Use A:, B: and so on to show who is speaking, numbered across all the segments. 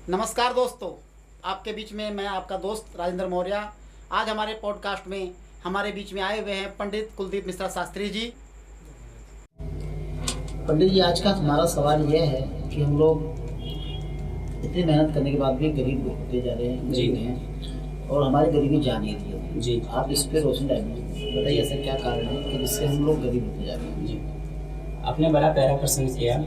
A: नमस्कार दोस्तों, आपके बीच में मैं आपका दोस्त राजेंद्र मौर्य। आज हमारे पॉडकास्ट में हमारे बीच में आए हुए हैं पंडित कुलदीप मिश्रा शास्त्री जी। पंडित जी, आज का हमारा सवाल यह है कि हम लोग इतनी मेहनत करने के बाद भी गरीब होते जा रहे हैं, गरीब हैं और हमारी गरीबी जा नहीं रही है जी। आप इस पर रोशनी डालिए, बताइए ऐसा क्या कारण है कि जिससे हम लोग गरीब होते जा रहे हैं जी।
B: आपने बड़ा प्यारा प्रश्न किया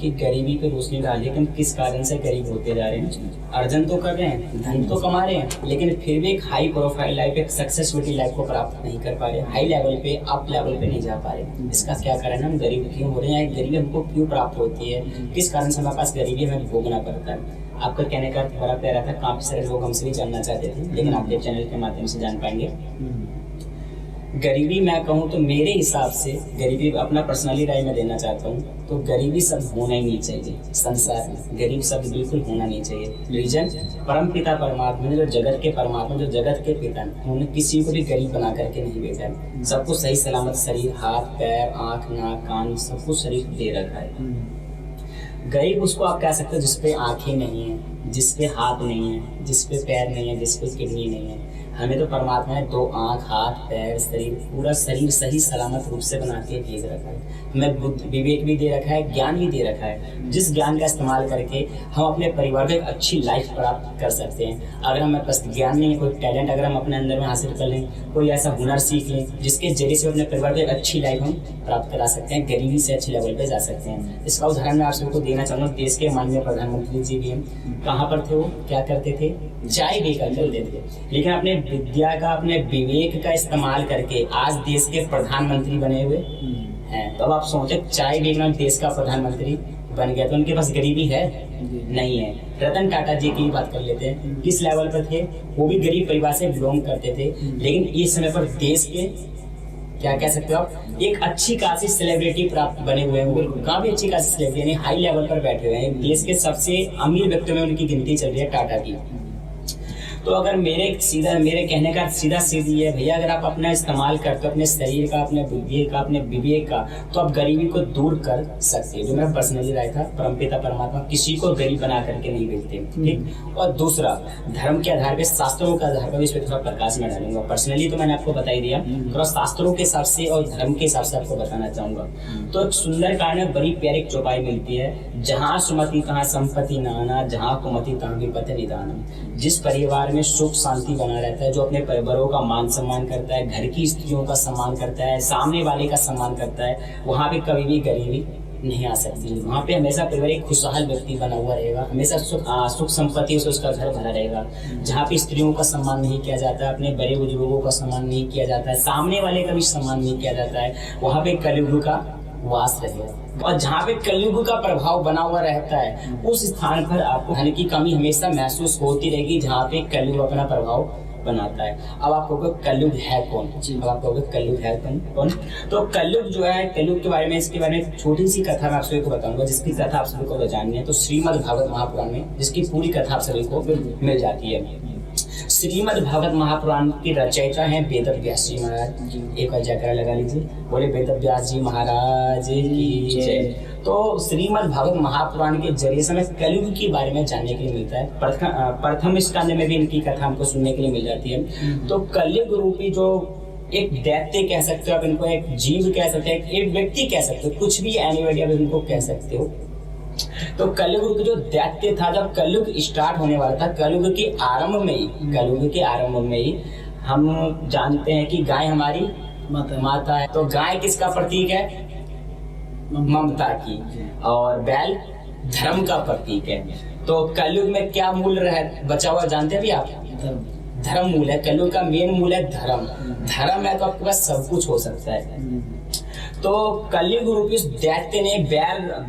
B: कि गरीबी पे रोशनी डालिए कि हम किस कारण से गरीब होते जा रहे हैं। अर्जन तो कर रहे हैं, धन तो कमा रहे हैं, लेकिन फिर भी एक हाई प्रोफाइल लाइफ, एक सक्सेसफुल लाइफ को प्राप्त नहीं कर पा रहे, हाई लेवल पे, अप लेवल पे नहीं जा पा रहे। इसका क्या कारण है? हम गरीब क्यों हो रहे हैं? गरीबी हमको क्यों प्राप्त होती है? किस कारण से हमारे पास गरीबी हमें भोगना पड़ता है? आपका कहने का बड़ा प्यारा था, काफी सारे लोग हमसे भी जानना चाहते थे, लेकिन आपके चैनल के माध्यम से जान पाएंगे। गरीबी मैं कहूँ तो मेरे हिसाब से गरीबी, अपना पर्सनली राय में देना चाहता हूँ, तो गरीबी शब्द होना ही नहीं चाहिए संसार में। गरीब शब्द बिल्कुल होना नहीं चाहिए। रीजन, परम पिता परमात्मा ने, जो जगत के परमात्मा, जो जगत के पिता, उन्होंने किसी को भी गरीब बना करके नहीं भेजा है। सबको सही सलामत शरीर, हाथ पैर, आँख नाक कान, सब कुछ शरीर दे रखा है। गरीब उसको आप कह सकते हो जिसपे आँखें नहीं है, जिसपे हाथ नहीं है, जिसपे पैर नहीं है, जिसपे किडनी नहीं है। हमें तो परमात्मा ने 2 आँख, हाथ पैर, शरीर, पूरा शरीर सही सलामत रूप से बना के भेज रखा है। हमें बुद्धि, विवेक भी दे रखा है, ज्ञान भी दे रखा है, जिस ज्ञान का इस्तेमाल करके हम अपने परिवार को एक अच्छी लाइफ प्राप्त कर सकते हैं। अगर हमें पास ज्ञान नहीं है, कोई टैलेंट अगर हम अपने अंदर में हासिल कर लें, कोई ऐसा हुनर सीख लें जिसके जरिए से अपने परिवार को एक अच्छी लाइफ हम प्राप्त करा सकते हैं, गरीबी से अच्छे लेवल पर जा सकते हैं। इसका उदाहरण मैं आप सबको देना चाहूँगा। देश के माननीय प्रधानमंत्री जी भी हैं, कहाँ पर थे वो, क्या करते थे? चाय बेकर करते थे, लेकिन अपने विद्या का, अपने विवेक का इस्तेमाल करके आज देश के प्रधानमंत्री बने हुए हैं। तो अब आप सोचे, चाय बेचना देश का प्रधानमंत्री बन गया तो उनके पास गरीबी है? नहीं है। रतन टाटा जी की बात कर लेते हैं, किस लेवल पर थे? वो भी गरीब परिवार से बिलोंग करते थे, लेकिन इस समय पर देश के, क्या कह सकते हो आप, एक अच्छी खासी सेलिब्रिटी प्राप्त बने हुए हैं। काफी अच्छी खासी सेलिब्रिटी, यानी हाई लेवल पर बैठे हुए हैं। देश के सबसे अमीर व्यक्तियों में उनकी गिनती चल रही है, टाटा की। तो अगर मेरे कहने का सीधा सीधी है, भैया अगर आप अपना इस्तेमाल करते हो अपने शरीर का, अपने बुद्धि का, अपने विवेक का, तो आप गरीबी को दूर कर सकते हैं। जो मेरा पर्सनली राय था, परमपिता परमात्मा किसी को गरीब बना करके नहीं भेजते, ठीक। और दूसरा, धर्म के आधार पे, शास्त्रों के आधार पर इस पर थोड़ा प्रकाश में डालूंगा। पर्सनली तो मैंने आपको बता ही दिया, थोड़ा शास्त्रों के हिसाब से और धर्म के हिसाब से आपको बताना चाहूंगा। तो एक सुंदर कांड में बड़ी प्यारी चौपाई मिलती है, जहाँ सुमति तहाँ संपत्ति नाना, जहाँ कुमति तहाँ विपत्ति निदान। जिस परिवार में सुख शांति बना रहता है, जो अपने परिवारों का मान सम्मान करता है, घर की स्त्रियों का सम्मान करता है, सामने वाले का सम्मान करता है, वहाँ पे कभी भी गरीबी नहीं आ सकती। वहाँ पे हमेशा परिवार एक खुशहाल व्यक्ति बना हुआ रहेगा, हमेशा सुख संपत्ति से उसका घर भरा रहेगा। जहाँ पे स्त्रियों का सम्मान नहीं किया जाता है, अपने बड़े बुजुर्गों का सम्मान नहीं किया जाता है, सामने वाले का भी सम्मान नहीं किया जाता है, वहाँ पे कलयुग का वास रहेगा। और जहाँ पे कलयुग का प्रभाव बना हुआ रहता है, उस स्थान पर आपको धन की कमी हमेशा महसूस होती रहेगी, जहाँ पे कलयुग अपना प्रभाव बनाता है। अब आप कहोगे कलयुग है कौन? अब आप कहोगे कलयुग है कौन? तो कलयुग जो है, कलयुग के बारे में, इसके बारे में छोटी सी कथा मैं आप सभी को बताऊंगा, जिसकी कथा आप सभी को जाननी है। तो श्रीमद् भागवत महापुराण में जिसकी पूरी कथा आप सभी को मिल जाती है। श्रीमद् भागवत महापुराण की रचयिता हैं वेद व्यास जी महाराज। एक बार जयकारा लगा लीजिए, बोले वेद व्यास जी महाराज की जय। तो श्रीमद् भागवत महापुराण के जरिए से हमें कलयुग के बारे में जानने के लिए मिलता है। प्रथम स्कंद में भी इनकी कथा हमको सुनने के लिए मिल जाती है। तो कलयुग रूपी जो एक दैत्य कह सकते हो आप इनको, एक जीव कह सकते हैं, एक व्यक्ति कह सकते हो, कुछ भी एनीबॉडी आप इनको कह सकते हो। तो कलयुग जो दैत्य था, जब कलयुग स्टार्ट होने वाला था, कलयुग के आरंभ में ही हम जानते हैं कि गाय हमारी माता है। तो गाय किसका प्रतीक है? ममता की। और बैल धर्म का प्रतीक है। तो कलयुग में क्या मूल बचा हुआ जानते हैं भी आप? धर्म मूल है। कलयुग का मेन मूल है धर्म। धर्म है तो आपके पास सब कुछ हो सकता है। तो कलयुग रूपी दैत्य ने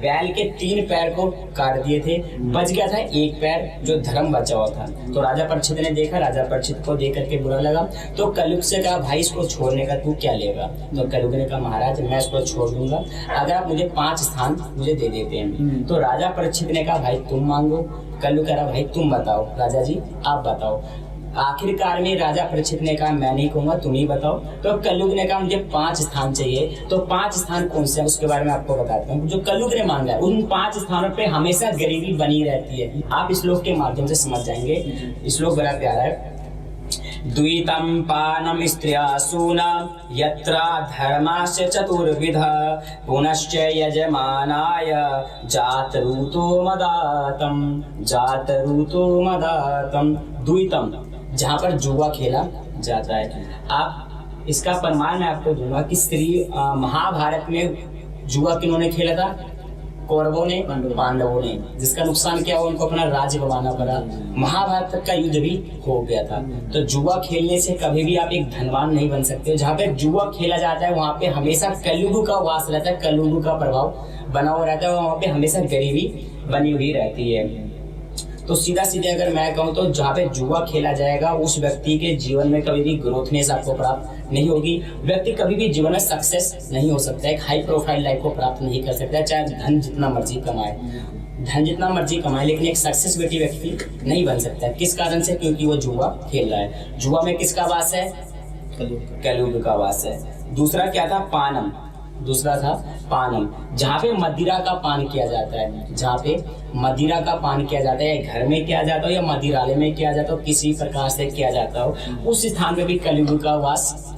B: बैल के 3 पैर को काट दिए थे, बच गया था 1 पैर जो धर्म बचा हुआ था। तो राजा परीक्षित ने देखा, राजा परीक्षित को देख करके बुरा लगा, तो कलयुग से कहा भाई इसको छोड़ने का तू क्या लेगा? तो कलयुग ने कहा महाराज मैं इसको छोड़ दूंगा अगर आप मुझे 5 स्थान मुझे दे देते हैं। तो राजा परीक्षित ने कहा भाई तुम मांगो। कलयुग कह रहा भाई तुम बताओ, राजा जी आप बताओ। आखिरकार में राजा परीक्षित ने कहा मैं नहीं कहूंगा, तुम ही बताओ। तो कलयुग ने कहा मुझे 5 स्थान चाहिए। तो 5 स्थान कौन से हैं उसके बारे में आपको बताता हूँ। जो कलयुग ने मांगा है उन 5 स्थानों पे हमेशा गरीबी बनी रहती है। आप इस श्लोक के माध्यम से समझ जाएंगे। श्लोक बड़ा प्यारा है। द्वितम पानम स्त्रियासूना यत्र धर्मास्य चतुर्विध पुनश्च यजमानाय जातरूतो मदातम जातरूतो मदातम। द्वितम जहाँ पर जुआ खेला जाता है। आप इसका प्रमाण मैं आपको दूंगा कि महाभारत में जुआ किन्होंने खेला था? कौरवों ने, पांडवों ने। जिसका नुकसान क्या हुआ? उनको अपना राज्य गंवाना पड़ा। महाभारत तक का युद्ध भी हो गया था। तो जुआ खेलने से कभी भी आप एक धनवान नहीं बन सकते। जहाँ पे जुआ खेला जाता है वहाँ पे हमेशा कलयुग का वास रहता है, कलयुग का प्रभाव बना हुआ रहता है। वहाँ पे हमेशा गरीबी बनी हुई रहती है। तो सीधा सीधे अगर मैं कहूँ तो जहाँ पे जुआ खेला जाएगा उस व्यक्ति के जीवन में कभी भी ग्रोथनेस आपको प्राप्त नहीं होगी। व्यक्ति कभी भी जीवन में सक्सेस नहीं हो सकता है, एक हाई प्रोफाइल लाइफ को प्राप्त नहीं कर सकता है, चाहे धन जितना मर्जी कमाए। धन जितना मर्जी कमाए लेकिन एक सक्सेसफुल व्यक्ति नहीं बन सकता है। किस कारण से? क्योंकि वो जुआ खेल रहा है। जुआ में किसका वास है? कलयुग का वास है। दूसरा क्या था? पानम। दूसरा था पानम, जहाँ पे मदिरा का पान किया जाता है। जहाँ पे मदिरा का पान किया जाता है, घर में किया जाता हो या मदिरालय में किया जाता हो, किसी प्रकार से किया जाता हो, उस स्थान में भी कलयुग का वास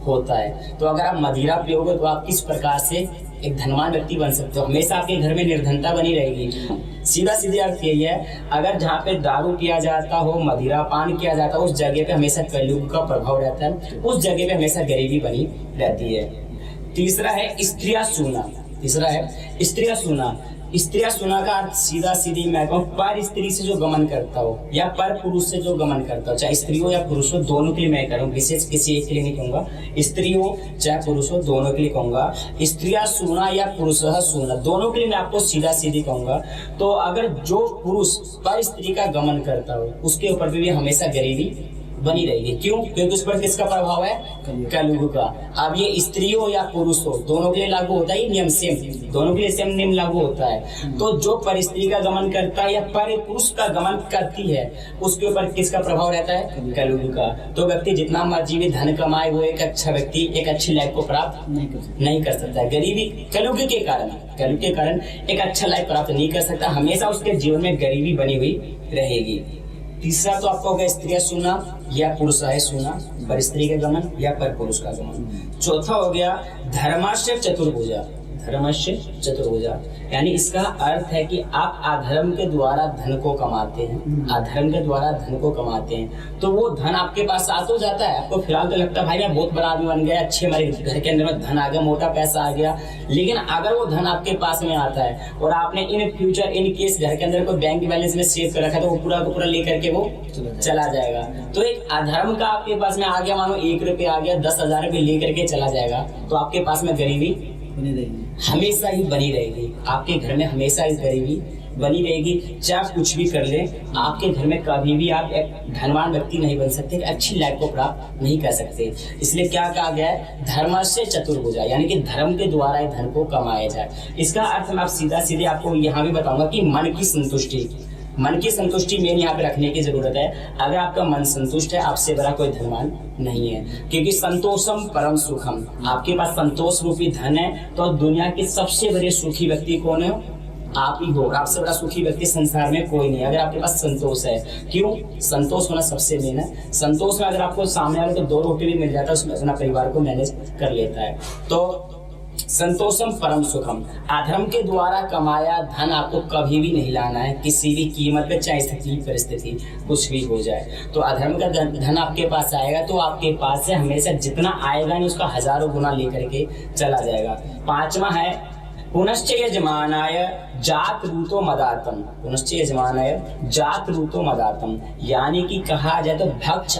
B: होता है। तो अगर आप मदिरा पियोगे तो आप किस प्रकार से एक धनवान व्यक्ति बन सकते हो? हमेशा आपके घर में निर्धनता बनी रहेगी। सीधा सीधे अर्थ यही है, अगर जहाँ पे दारू पिया जाता हो, मदिरा पान किया जाता हो, उस जगह पे हमेशा कलयुग का प्रभाव रहता है, उस जगह पे हमेशा गरीबी बनी रहती है। तीसरा है स्त्रिया सुना। तीसरा है स्त्रिया सुना। स्त्रिया सुना का अर्थ सीधा सीधी मैं कहूँ पर स्त्री से जो गमन करता हो या पर पुरुष से जो गमन करता हो, चाहे स्त्री हो या पुरुष हो, दोनों के लिए मैं कह रहा हूँ, विशेष किसी एक के लिए नहीं कहूंगा। स्त्री हो चाहे पुरुष हो, दोनों के लिए कहूंगा। स्त्रिया सुना या पुरुष सुना, दोनों के लिए मैं आपको सीधा सीधी कहूंगा। तो अगर जो पुरुष पर स्त्री का गमन करता हो उसके ऊपर भी हमेशा गरीबी बनी रहेगी। क्यों? क्योंकि उस पर किसका प्रभाव है? कलयुग का। अब ये स्त्री हो या पुरुष हो, दोनों के लिए लागू होता है नियम सेम, दोनों के लिए सेम नियम लागू होता है। तो जो पर स्त्री का गमन करता है या पर पुरुष का गमन करती है उसके ऊपर किसका प्रभाव रहता है? कलयुग का। तो व्यक्ति जितना मर्जी भी धन कमाए वो एक अच्छा व्यक्ति एक अच्छी लाइफ को प्राप्त नहीं कर सकता है। गरीबी कलयुग के कारण एक अच्छा लाइफ प्राप्त नहीं कर सकता, हमेशा उसके जीवन में गरीबी बनी हुई रहेगी। तीसरा तो आपको हो गया स्त्रिया सुना या पुरुष है सुना, पर स्त्री का गमन या पर पुरुष का गमन। चौथा हो गया धर्माश्य चतुर्भुजा। धर्मस्य चतुर्भुजा यानी इसका अर्थ है कि आप अधर्म के द्वारा धन को कमाते हैं, अधर्म के द्वारा धन को कमाते हैं, तो वो धन आपके पास आ तो जाता है। आपको फिलहाल तो लगता है भाई मैं बहुत बड़ा आदमी बन गया, अच्छे हमारे घर के अंदर में धन आ गया, मोटा पैसा आ गया, लेकिन अगर वो धन आपके पास में आता है और आपने इन फ्यूचर इन केस घर के अंदर कोई बैंक बैलेंस में सेव कर रखा है तो वो पूरा का पूरा लेकर के वो चला जाएगा। तो एक अधर्म का आपके पास में आ गया, मानो 1 रुपया आ गया, 10,000 रुपये लेकर के चला जाएगा, तो आपके पास में गरीबी हमेशा ही बनी रहेगी। आपके घर में हमेशा इस गरीबी बनी रहेगी, चाहे कुछ भी कर ले, आपके घर में कभी भी आप एक धनवान व्यक्ति नहीं बन सकते, अच्छी लाइफ को प्राप्त नहीं कर सकते। इसलिए क्या कहा गया है? धर्म से चतुर्भुजा, यानी कि धर्म के द्वारा धन को कमाया जाए। इसका अर्थ मैं सीधा सीधे आपको यहाँ भी बताऊंगा कि मन की संतुष्टि मेन यहाँ पे रखने की जरूरत है। अगर आपका मन संतुष्ट है, आपसे बड़ा कोई धनवान नहीं है, क्योंकि संतोषम परम सुखम। आपके पास संतोष रूपी धन है तो दुनिया के सबसे बड़े सुखी व्यक्ति कौन है? आप ही हो। आपसे बड़ा सुखी व्यक्ति संसार में कोई नहीं, अगर आपके पास संतोष है। क्यों? संतोष होना सबसे मेन है। संतोष में अगर आपको सामने वाले को 2 रोटी भी मिल जाता है, उसमें अपना परिवार को मैनेज कर लेता है। तो संतोषम परम सुखम। अधर्म के द्वारा कमाया धन आपको कभी भी नहीं लाना है, किसी भी कीमत पे, चाहे स्थिति परिस्थिति कुछ भी हो जाए। तो अधर्म का धन आपके पास आएगा तो आपके पास से हमेशा जितना आएगा नहीं उसका हजारों गुना लेकर के चला जाएगा। 5वां है पुनश्च यजमानाय जात रूतो मदातम। पुनश्च यजमानाय जात रूतो मदातम, यानी कि कहा जाए तो भक्ष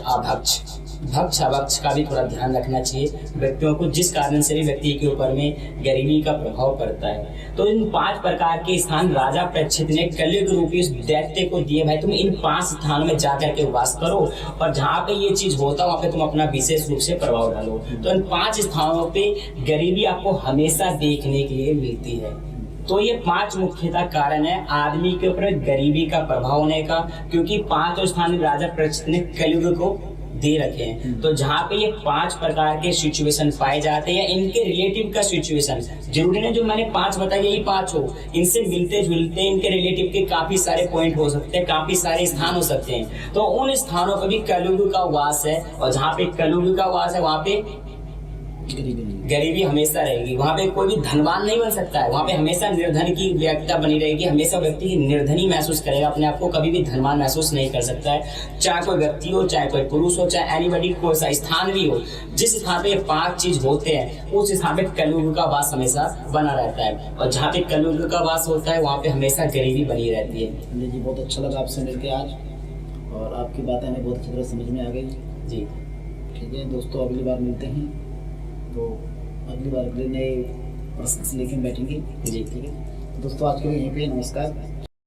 B: अभक्ष का भी थोड़ा ध्यान रखना चाहिए व्यक्तियों को, जिस कारण से भी व्यक्ति के ऊपर में गरीबी का प्रभाव पड़ता है। तो इन 5 प्रकार के स्थान राजा परीक्षित ने कलयुग रूपी उस दैत्य को दिए। भाई तुम इन 5 स्थानों में जाकर के वास करो और जहाँ पे ये चीज होता है वहाँ पे तुम अपना विशेष रूप से प्रभाव डालो। तो इन 5 स्थानों पे गरीबी आपको हमेशा देखने के लिए मिलती है। तो ये 5 मुख्यतः कारण है आदमी के ऊपर गरीबी का प्रभाव होने का, क्योंकि 5 स्थान राजा परीक्षित ने कलयुग को दे रखे हैं। तो जहाँ पे ये 5 प्रकार के सिचुएशन पाए जाते हैं, इनके रिलेटिव का सिचुएशन जरूरी नहीं जो मैंने 5 बताया यही 5 हो, इनसे मिलते जुलते इनके रिलेटिव के काफी सारे पॉइंट हो सकते हैं, काफी सारे स्थान हो सकते हैं। तो उन स्थानों पर भी कलयुग का वास है, और जहाँ पे कलयुग का वास है वहाँ पे गरीबी हमेशा रहेगी। वहाँ पे कोई भी धनवान नहीं बन सकता है, वहाँ पे हमेशा निर्धन की व्यक्तिता बनी रहेगी। हमेशा व्यक्ति निर्धन ही महसूस करेगा अपने आप को, कभी भी धनवान महसूस नहीं कर सकता है। चाहे कोई व्यक्ति हो, चाहे कोई पुरुष हो, चाहे एनीबॉडी, कोई सा स्थान भी हो, जिस स्थान पे ये 5 चीज होते हैं उस स्थान पे कलयुग का वास हमेशा बना रहता है। और जहाँ पे कलयुग का वास होता है वहाँ पे हमेशा गरीबी बनी रहती है।
A: जी बहुत अच्छा लगा आपसे मिलकर आज, और आपकी बातें हमें बहुत अच्छी तरह समझ में आ गई।
B: जी
A: ठीक है दोस्तों, अगली बार मिलते हैं, तो अगली बार अगले नए प्रश्न लेकर बैठेंगे।
B: जी
A: ठीक है दोस्तों, आज के लिए यहीं पे नमस्कार।